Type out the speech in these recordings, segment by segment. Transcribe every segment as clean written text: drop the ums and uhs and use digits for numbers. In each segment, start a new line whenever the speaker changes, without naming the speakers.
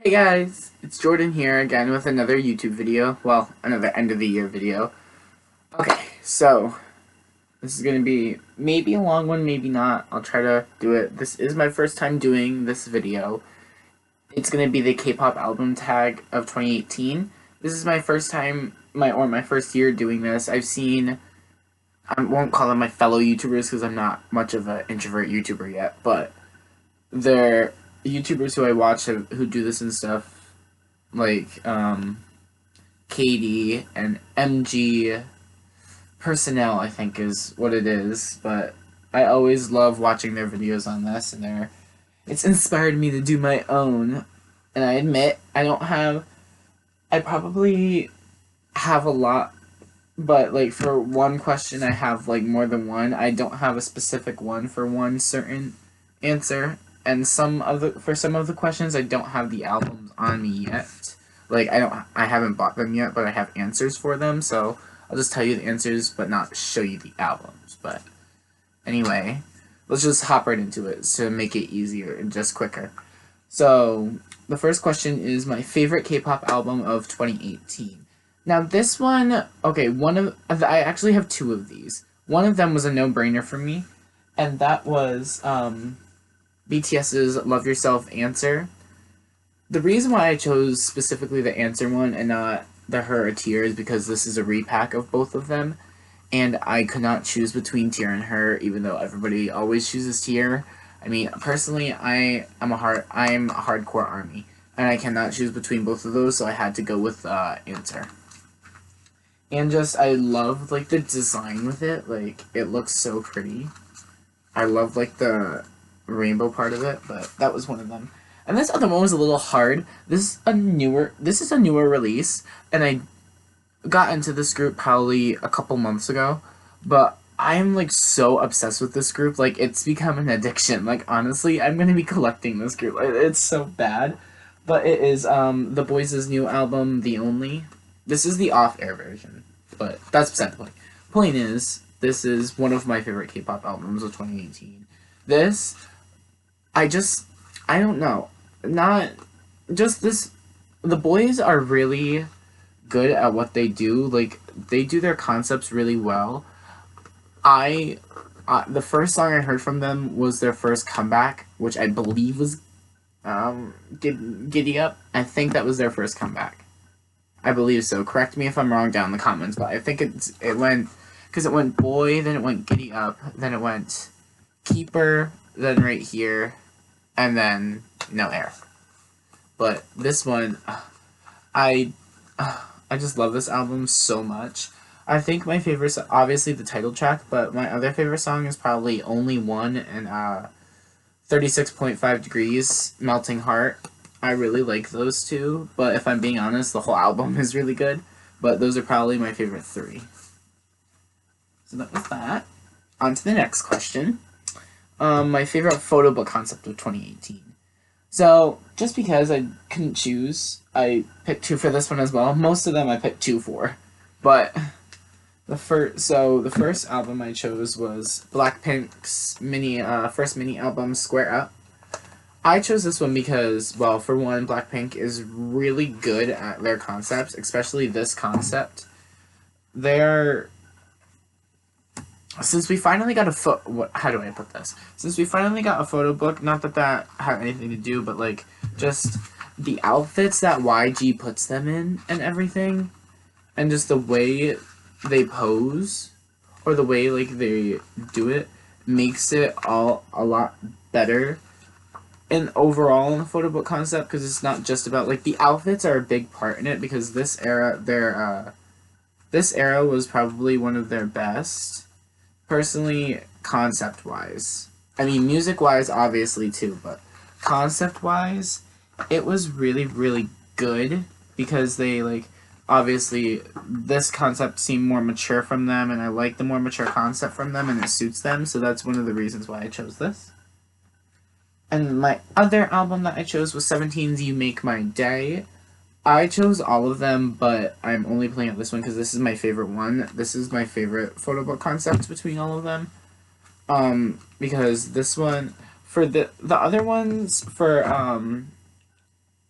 Hey guys, it's Jordan here again with another YouTube video. Well, another end of the year video. Okay, so this is gonna be maybe a long one, maybe not. I'll try to do it. This is my first time doing this video. It's gonna be the K-pop album tag of 2018. This is my first time, my first year doing this. I won't call them my fellow YouTubers because I'm not much of an introvert YouTuber yet, but they're YouTubers who I watch who do this and stuff, like Katie and MG Personnel, I think is what it is. But I always love watching their videos on this, and it's inspired me to do my own. And I admit I probably have a lot, but like for one question I have like more than one. I don't have a specific one for one certain answer. And for some of the questions I don't have the albums on me yet. Like I haven't bought them yet, but I have answers for them, so I'll just tell you the answers but not show you the albums. But anyway, let's just hop right into it to make it easier and just quicker. So the first question is my favorite K-pop album of 2018. Now this one, okay, I actually have two of these. One of them was a no-brainer for me, and that was BTS's Love Yourself Answer. The reason why I chose specifically the Answer one and not the Her or Tear is because this is a repack of both of them, and I could not choose between Tear and Her, even though everybody always chooses Tear. I mean, personally, I'm a hardcore ARMY, and I cannot choose between both of those, so I had to go with Answer. And I love like the design with it. Like, it looks so pretty. I love like the rainbow part of it, but that was one of them. And this other one was a little hard. This is a newer release, and I got into this group probably a couple months ago, but I'm like so obsessed with this group. Like, it's become an addiction. Like, honestly, I'm gonna be collecting this group. It's so bad. But it is the Boys' new album, The Only. This is the off-air version, but that's beside the point. Point is, this is one of my favorite K-pop albums of 2018. I don't know. Not just this. The boys are really good at what they do. Like, they do their concepts really well. The first song I heard from them was their first comeback, which I believe was Giddy Up. I think that was their first comeback. I believe so. Correct me if I'm wrong down in the comments, but I think it went, because it went Boy, then it went Giddy Up, then it went Keeper, then Right Here, and then No Air. But this one, I just love this album so much. I think my favorite, obviously the title track, but my other favorite song is probably Only One and 36.5 Degrees, Melting Heart. I really like those two, but if I'm being honest, the whole album is really good. But those are probably my favorite three. So that was that. On to the next question. My favorite photo book concept of 2018. So, just because I couldn't choose, I picked two for this one as well. Most of them I picked two for. But the first album I chose was Blackpink's first mini album, Square Up. I chose this one because, well, for one, Blackpink is really good at their concepts, especially this concept. Since we finally got how do I put this? Since we finally got a photo book, not that had anything to do, but like just the outfits that YG puts them in and everything, and just the way they pose, or the way like they do it, makes it all a lot better. And overall in the photo book concept, because it's not just about like the outfits are a big part in it, because this era was probably one of their best. Personally, concept-wise. I mean, music-wise, obviously, too, but concept-wise, it was really, really good, because they, like, obviously, this concept seemed more mature from them, and I like the more mature concept from them, and it suits them, so that's one of the reasons why I chose this. And my other album that I chose was 17's You Make My Day. I chose all of them, but I'm only playing out this one because this is my favorite one. This is my favorite photo book concept between all of them. Because this one, for the other ones, for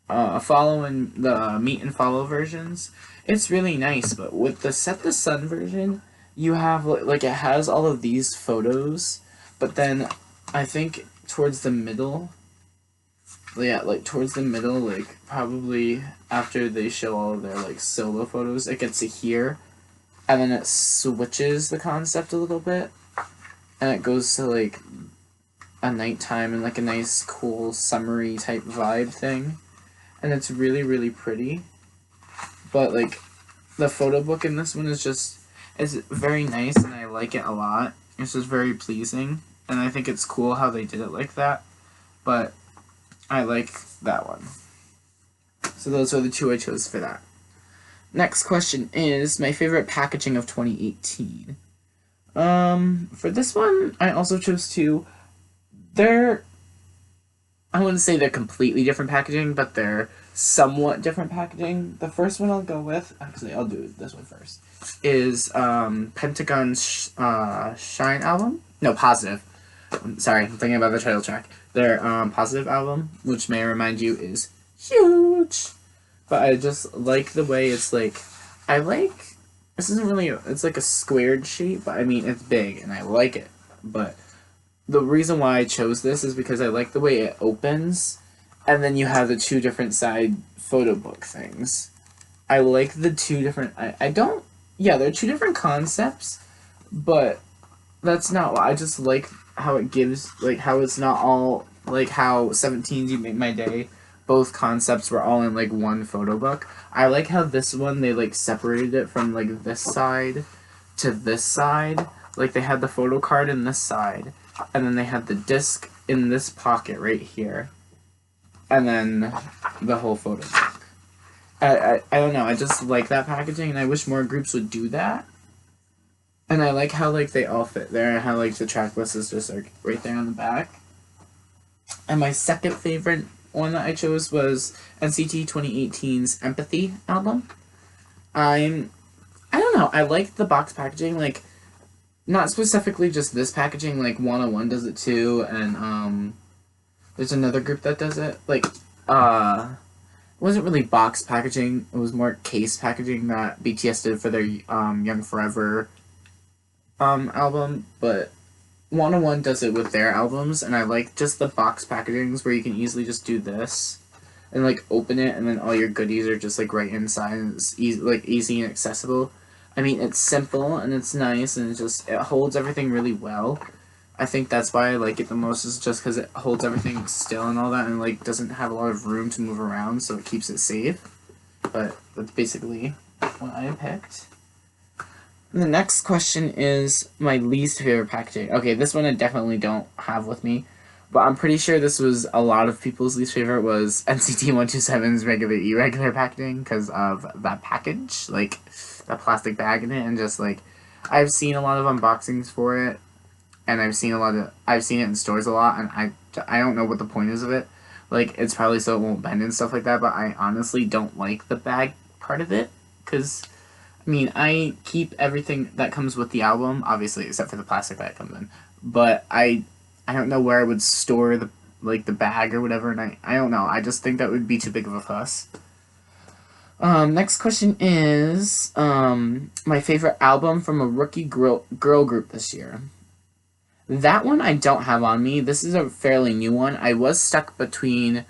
following the meet and follow versions, it's really nice. But with the Set the Sun version, you have like it has all of these photos, but then I think towards the middle, yeah, like towards the middle, like probably after they show all of their like solo photos, it gets to here, and then it switches the concept a little bit, and it goes to like a nighttime and like a nice cool summery type vibe thing, and it's really really pretty. But like the photo book in this one is just it's very nice and I like it a lot. It's just very pleasing, and I think it's cool how they did it like that. But I like that one. So those are the two I chose for that. Next question is my favorite packaging of 2018. For this one, I also chose two. I wouldn't say they're completely different packaging, but they're somewhat different packaging. The first one I'll go with, actually I'll do this one first, is Pentagon's Shine album? No, Positive. Sorry, I'm thinking about the title track. Their Positive album, which may remind you is huge. But I just like the way it's like, this isn't really, it's like a squared shape, but I mean, it's big and I like it. But the reason why I chose this is because I like the way it opens, and then you have the two different side photo book things. I like the two different, yeah, they're two different concepts, but that's not why. I just like how it gives, like, how it's not all, like, how 17's You Make My Day, both concepts were all in, like, one photo book. I like how this one, they, like, separated it from, like, this side to this side. Like, they had the photo card in this side, and then they had the disc in this pocket right here, and then the whole photo book. I don't know, I just like that packaging, and I wish more groups would do that. And I like how, like, they all fit there, and how, like, the track list is just, like, right there on the back. And my second favorite one that I chose was NCT 2018's Empathy album. I don't know, I like the box packaging, like, not specifically just this packaging, like 101 does it too, and there's another group that does it. Like, it wasn't really box packaging, it was more case packaging that BTS did for their Young Forever album, but 101 does it with their albums, and I like just the box packagings where you can easily just do this and like open it, and then all your goodies are just like right inside, and it's easy and accessible. I mean, it's simple and it's nice, and it holds everything really well. I think that's why I like it the most, is just because it holds everything still and all that, and like doesn't have a lot of room to move around, so it keeps it safe. But that's basically what I picked. And the next question is my least favorite packaging. Okay, this one I definitely don't have with me, but I'm pretty sure this was a lot of people's least favorite, was NCT 127's irregular packaging, because of that package, like that plastic bag in it, and just like I've seen a lot of unboxings for it, and I've seen it in stores a lot, and I don't know what the point is of it. Like, it's probably so it won't bend and stuff like that, but I honestly don't like the bag part of it, because I mean, I keep everything that comes with the album, obviously, except for the plastic that it comes in. But I don't know where I would store the bag or whatever, and I don't know. I just think that would be too big of a fuss. Next question is my favorite album from a rookie girl group this year. That one I don't have on me. This is a fairly new one. I was stuck between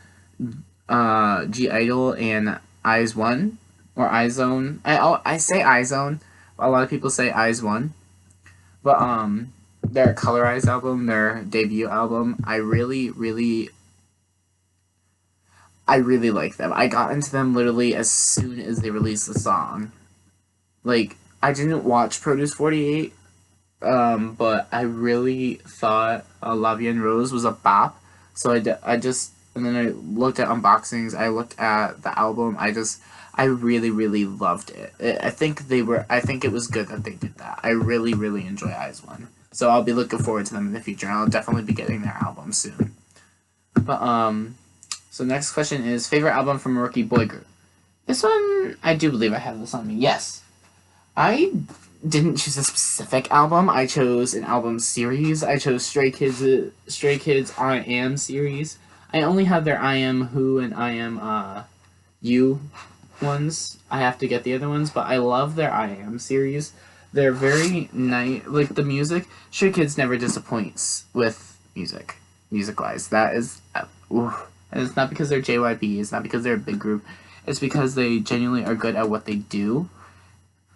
G-Idol and IZ*ONE. Or iZone. I say iZone. A lot of people say IZ*ONE. But their Colorized album, their debut album, I really like them. I got into them literally as soon as they released the song. Like, I didn't watch Produce 48, but I really thought La Vie en Rose was a bop. So and then I looked at unboxings, I looked at the album, I really loved it. I think it was good that they did that. I really enjoy IZ*ONE. So I'll be looking forward to them in the future, and I'll definitely be getting their album soon. But, so next question is, favorite album from a rookie boy group. This one, I do believe I have this on me. Yes. I didn't choose a specific album. I chose an album series. I chose Stray Kids I Am series. I only have their I Am Who and I Am You ones. I have to get the other ones, but I love their I Am series. They're very nice. Like the music, Stray Kids never disappoints with music wise. That is, ooh. And it's not because they're JYP. It's not because they're a big group. It's because they genuinely are good at what they do.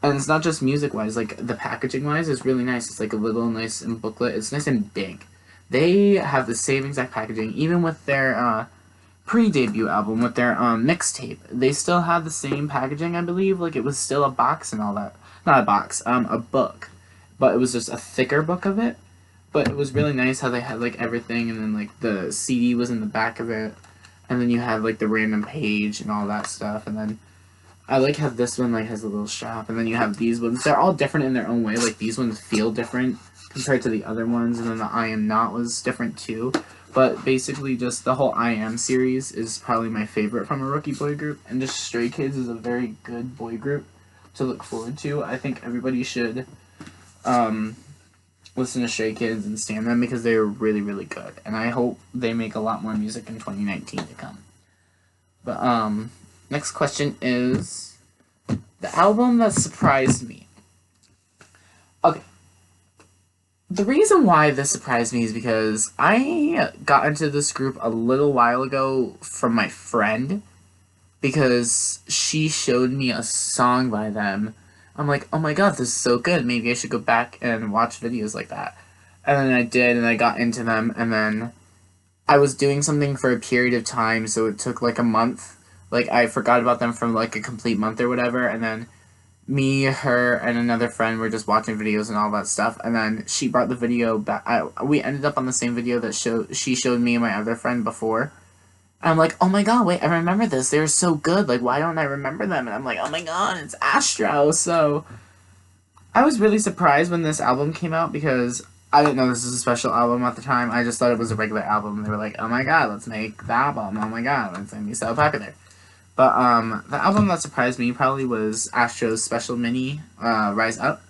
And it's not just music wise. Like the packaging wise is really nice. It's like a little nice and booklet. It's nice and big. They have the same exact packaging, even with their pre-debut album, with their mixtape. They still have the same packaging, I believe. Like it was still a box and all that. Not a box, a book, but it was just a thicker book of it. But it was really nice how they had like everything, and then like the CD was in the back of it, and then you had like the random page and all that stuff, and then I like how this one like has a little strap, and then you have these ones. They're all different in their own way. Like these ones feel different compared to the other ones, and then the I Am Not was different too. But basically, just the whole I Am series is probably my favorite from a rookie boy group, and just Stray Kids is a very good boy group to look forward to. I think everybody should listen to Stray Kids and stand them because they're really, really good. And I hope they make a lot more music in 2019 to come. But next question is the album that surprised me. Okay. The reason why this surprised me is because I got into this group a little while ago from my friend because she showed me a song by them. I'm like, oh my god, this is so good. Maybe I should go back and watch videos like that. And then I did, and I got into them, and then I was doing something for a period of time, so it took like a month. Like, I forgot about them for like a complete month or whatever, and then me, her, and another friend were just watching videos and all that stuff, and then she brought the video back. We ended up on the same video that she showed me and my other friend before. And I'm like, oh my god, wait, I remember this. They were so good. Like, why don't I remember them? And I'm like, oh my god, it's Astro. So, I was really surprised when this album came out because I didn't know this was a special album at the time. I just thought it was a regular album. They were like, oh my god, let's make the album. Oh my god, it's going to be so popular. But, the album that surprised me probably was Astro's Special Mini, Rise Up.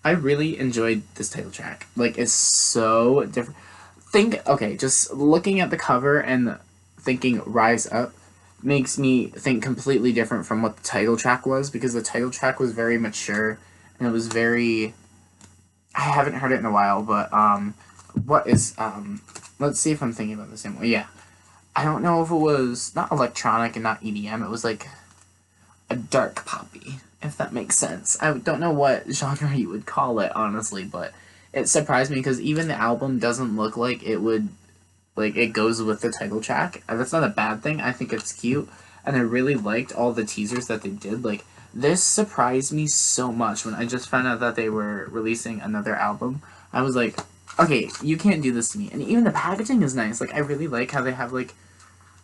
I really enjoyed this title track. Like, it's so different. Okay, just looking at the cover and thinking Rise Up makes me think completely different from what the title track was, because the title track was very mature, and it was very... I haven't heard it in a while, but, what is, let's see if I'm thinking about the same one. Yeah. I don't know if it was not electronic and not EDM, it was like a dark poppy, if that makes sense. I don't know what genre you would call it, honestly, but it surprised me because even the album doesn't look like it would, like, it goes with the title track. And that's not a bad thing, I think it's cute, and I really liked all the teasers that they did. Like, this surprised me so much when I just found out that they were releasing another album. I was like, okay, you can't do this to me. And even the packaging is nice. Like, I really like how they have, like,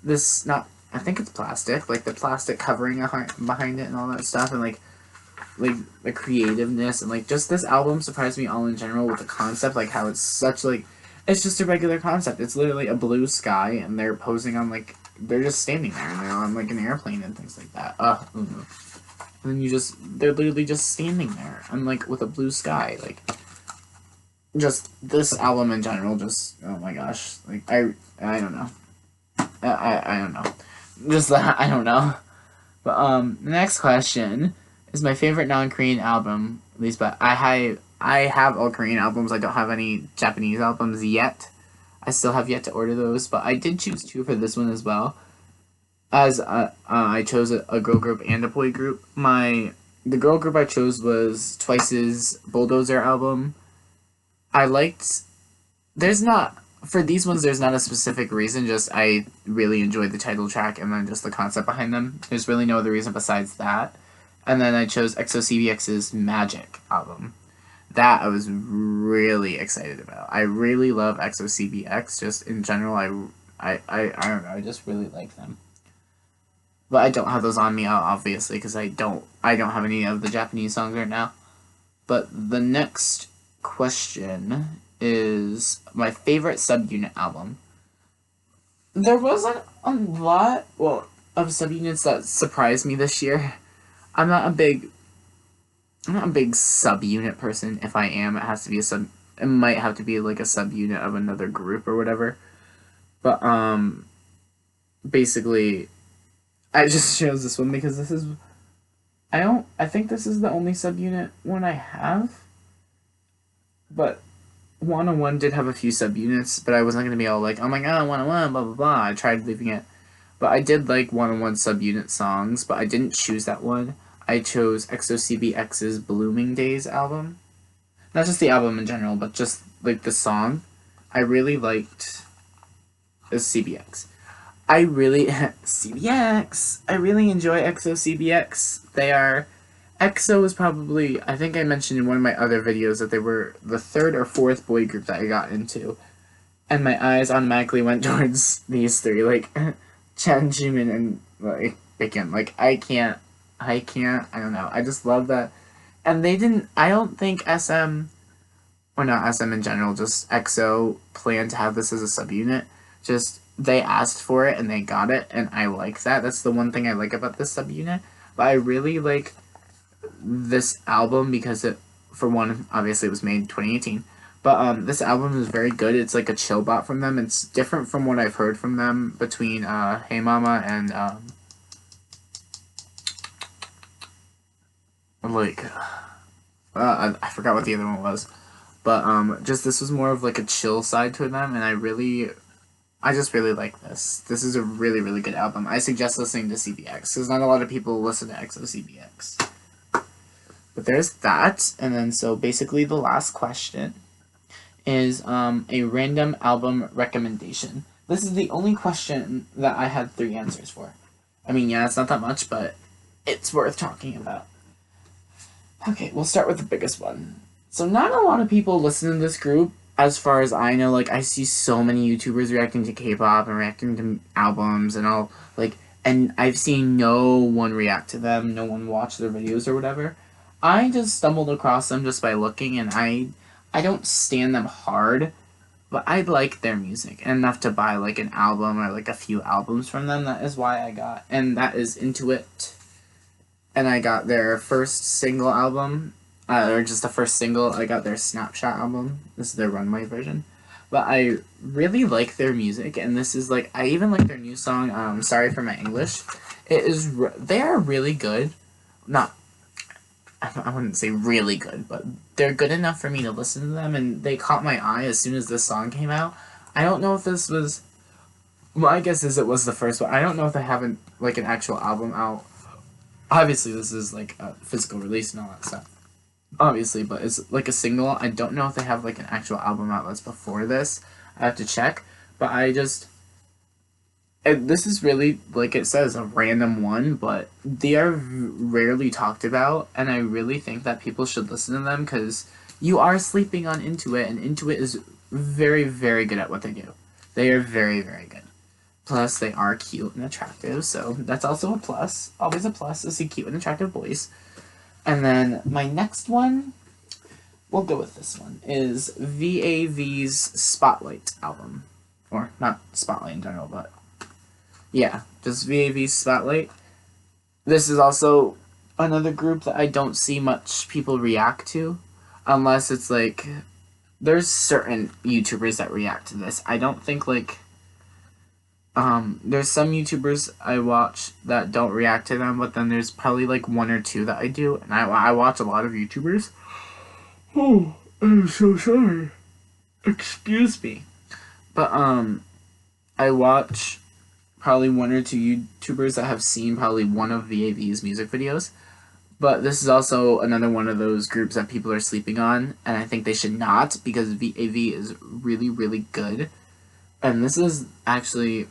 this, not, I think it's plastic, like, the plastic covering behind it and all that stuff, and, like, the creativeness, and, like, just this album surprised me all in general with the concept, like, how it's such, like, it's just a regular concept. It's literally a blue sky, and they're posing on, like, they're just standing there, and they're on, like, an airplane and things like that. And then they're literally just standing there, and, like, with a blue sky, like, just, this album in general, just, oh my gosh, like, I don't know. I don't know. Just that, I don't know. But, the next question is my favorite non-Korean album, at least, but I have all Korean albums. I don't have any Japanese albums yet. I still have yet to order those, but I did choose 2 for this one as well. As, I chose a girl group and a boy group. The girl group I chose was Twice's Bulldozer album. For these ones, there's not a specific reason, just I really enjoyed the title track and then just the concept behind them. There's really no other reason besides that. And then I chose EXO-CBX's Magic album. That I was really excited about. I really love EXO-CBX, just in general, I don't know, I just really like them. But I don't have those on me, obviously, because I don't have any of the Japanese songs right now. But the next question is my favorite subunit album. There wasn't a lot, of subunits that surprised me this year. I'm not a big subunit person. If I am, it has to be it might have to be like a subunit of another group or whatever. But basically, I just chose this one because this is, I think this is the only subunit one I have, but 101 did have a few subunits, but I wasn't going to be all like, oh my god, 101, blah blah blah. I tried leaving it. But I did like 101 subunit songs, but I didn't choose that one. I chose EXO-CBX's Blooming Days album. Not just the album in general, but just like the song. I really liked CBX. I really CBX. I really enjoy EXO-CBX. They are EXO is probably, I think I mentioned in one of my other videos that they were the third or fourth boy group that I got into. And my eyes automatically went towards these three, like Chan, Jimin, and like Baekhyun. Like I can't, I don't know. I just love that. And they didn't, I don't think SM, or not SM in general, just EXO planned to have this as a subunit. Just, they asked for it and they got it, and I like that. That's the one thing I like about this subunit. But I really like this album because it, for one, obviously it was made in 2018, but this album is very good. It's like a chill bop from them. It's different from what I've heard from them between Hey Mama and like I forgot what the other one was, but just this was more of like a chill side to them, and I just really like this. This is a really, really good album. I suggest listening to CBX because not a lot of people listen to EXO-CBX. But there's that, and then so basically the last question is a random album recommendation. This is the only question that I had 3 answers for. I mean, yeah, it's not that much, but it's worth talking about. Okay, we'll start with the biggest one. So not a lot of people listen to this group, as far as I know. Like, I see so many YouTubers reacting to K-pop and reacting to albums and all, like, and I've seen no one react to them, no one watch their videos or whatever. I just stumbled across them just by looking, and I don't stand them hard, but I like their music enough to buy like an album or like a few albums from them. That is why I got, and that is Into It. And I got their first single album, or just the first single. I got their Snapshot album. This is their Runway version. But I really like their music, and this is like, I even like their new song, Sorry for My English. They are really good. Not, I wouldn't say really good, but they're good enough for me to listen to them, and they caught my eye as soon as this song came out. I don't know if this was, well, I guess it was the first one. I don't know if they haven't, like, an actual album out. Obviously, this is, like, a physical release and all that stuff. Obviously, but it's, like, a single. I don't know if they have, like, an actual album out that's before this. I have to check. But I just, and this is really, like it says, a random one, but they are rarely talked about, and I really think that people should listen to them, because you are sleeping on Into It, and Into It is very, very good at what they do. They are very, very good. Plus, they are cute and attractive, so that's also a plus. Always a plus to see cute and attractive boys. And then my next one, we'll go with this one, is VAV's Spotlight album. Or, not Spotlight in general, but yeah, just VAV's Spotlight. This is also another group that I don't see much people react to, unless it's like, there's certain YouTubers that react to this. I don't think, like, there's some YouTubers I watch that don't react to them, but then there's probably like 1 or 2 that I do, and I watch a lot of YouTubers. Oh, I'm so sorry. Excuse me. But, I watch probably 1 or 2 YouTubers that have seen probably one of VAV's music videos. But this is also another one of those groups that people are sleeping on, and I think they should not, because VAV is really, really good. And this is actually,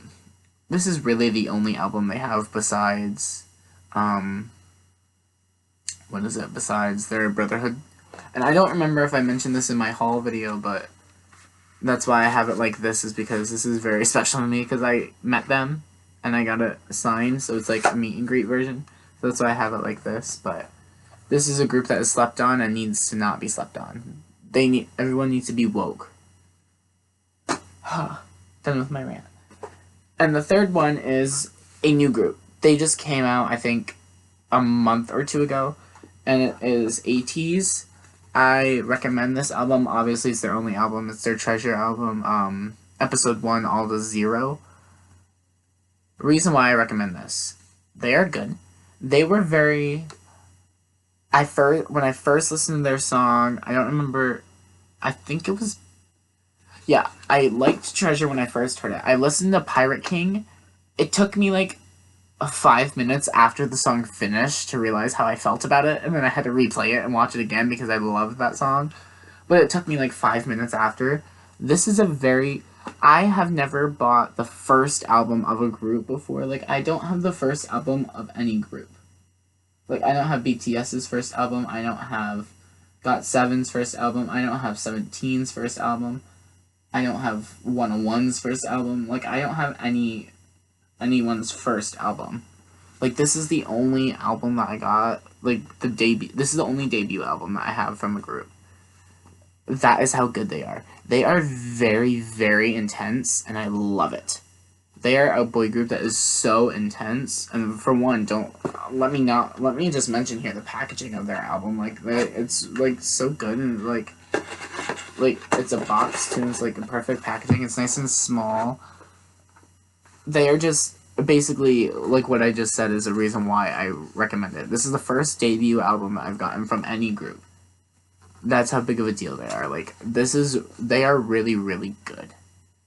this is really the only album they have besides, what is it, besides their Brotherhood. And I don't remember if I mentioned this in my haul video, but that's why I have it like this, is because this is very special to me, because I met them, and I got a sign, so it's like a meet and greet version. So that's why I have it like this, but this is a group that is slept on and needs to not be slept on. Everyone needs to be woke. Done with my rant. And the third one is a new group. They just came out, I think, a month or 2 ago, and it is ATEEZ. I recommend this album. Obviously, it's their only album. It's their Treasure album, Episode 1, All the Zero. Reason why I recommend this. They are good. They were very... when I first listened to their song, I don't remember... I think it was... Yeah, I liked Treasure when I first heard it. I listened to Pirate King. It took me, like, 5 minutes after the song finished to realize how I felt about it, and then I had to replay it and watch it again because I loved that song. But it took me, like, 5 minutes after. This is a very... I have never bought the first album of a group before. Like, I don't have the first album of any group. Like, I don't have BTS's first album. I don't have GOT7's first album. I don't have 17's first album. I don't have 101's first album. Like, I don't have anyone's first album. Like, this is the only album that I got. Like, this is the only debut album that I have from a group. That is how good they are. They are very, very intense, and I love it. They are a boy group that is so intense, and for one, let me just mention here the packaging of their album. Like, it's like so good, and like it's a box too. It's like a perfect packaging. It's nice and small. They are just basically like what I just said is a reason why I recommend it. This is the first debut album that I've gotten from any group. That's how big of a deal they are. Like, they are really, really good.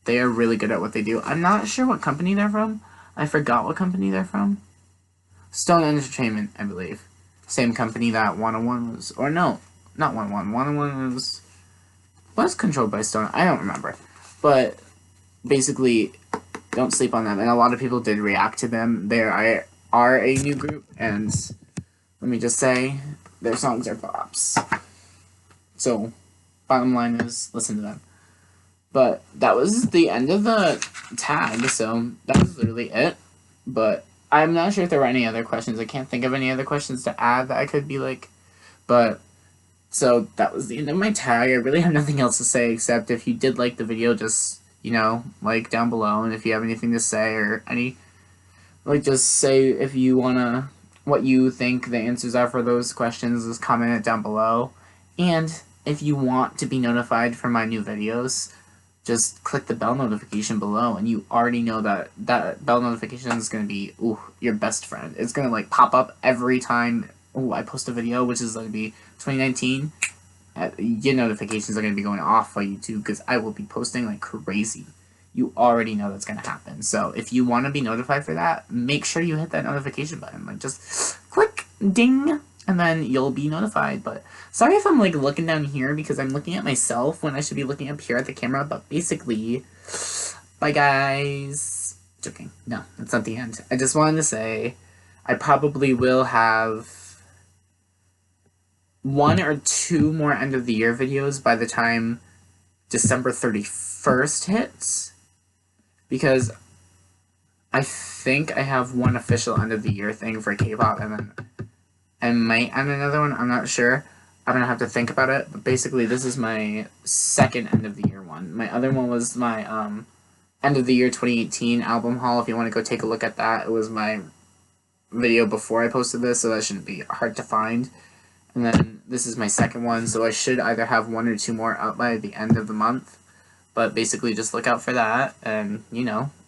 They are really good at what they do. I'm not sure what company they're from. I forgot what company they're from. Stone Entertainment, I believe. Same company that 101 was, or no, not 101. 101 was controlled by Stone. I don't remember. But basically, don't sleep on them. And a lot of people did react to them. They are a new group, and let me just say, their songs are bops. So, bottom line is, listen to them. But that was the end of the tag, so that was literally it. But I'm not sure if there were any other questions. I can't think of any other questions to add that I could be like. But, so that was the end of my tag. I really have nothing else to say except if you did like the video, just, like down below. And if you have anything to say or just say if you wanna, what you think the answers are for those questions, just comment it down below. And if you want to be notified for my new videos, just click the bell notification below, and you already know that that bell notification is going to be, your best friend. It's going to, like, pop up every time, I post a video, which is going to be 2019. Your notifications are going to be going off by YouTube, because I will be posting like crazy. You already know that's going to happen. So, if you want to be notified for that, make sure you hit that notification button. Like, just click, ding, and then you'll be notified. But sorry if I'm like looking down here because I'm looking at myself when I should be looking up here at the camera. But basically, bye guys. Joking. No, that's not the end. I just wanted to say I probably will have 1 or 2 more end of the year videos by the time December 31st hits, because I think I have one official end of the year thing for K-pop, and then I might add another one. I'm not sure. I'm gonna have to think about it. But basically, this is my second end of the year one. My other one was my end of the year 2018 album haul. If you want to go take a look at that, it was my video before I posted this, so that shouldn't be hard to find. And then this is my second one, so I should either have 1 or 2 more out by the end of the month. But basically, just look out for that. And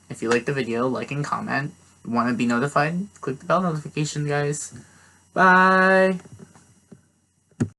if you like the video, like and comment. Want to be notified? Click the bell notification, guys. Bye!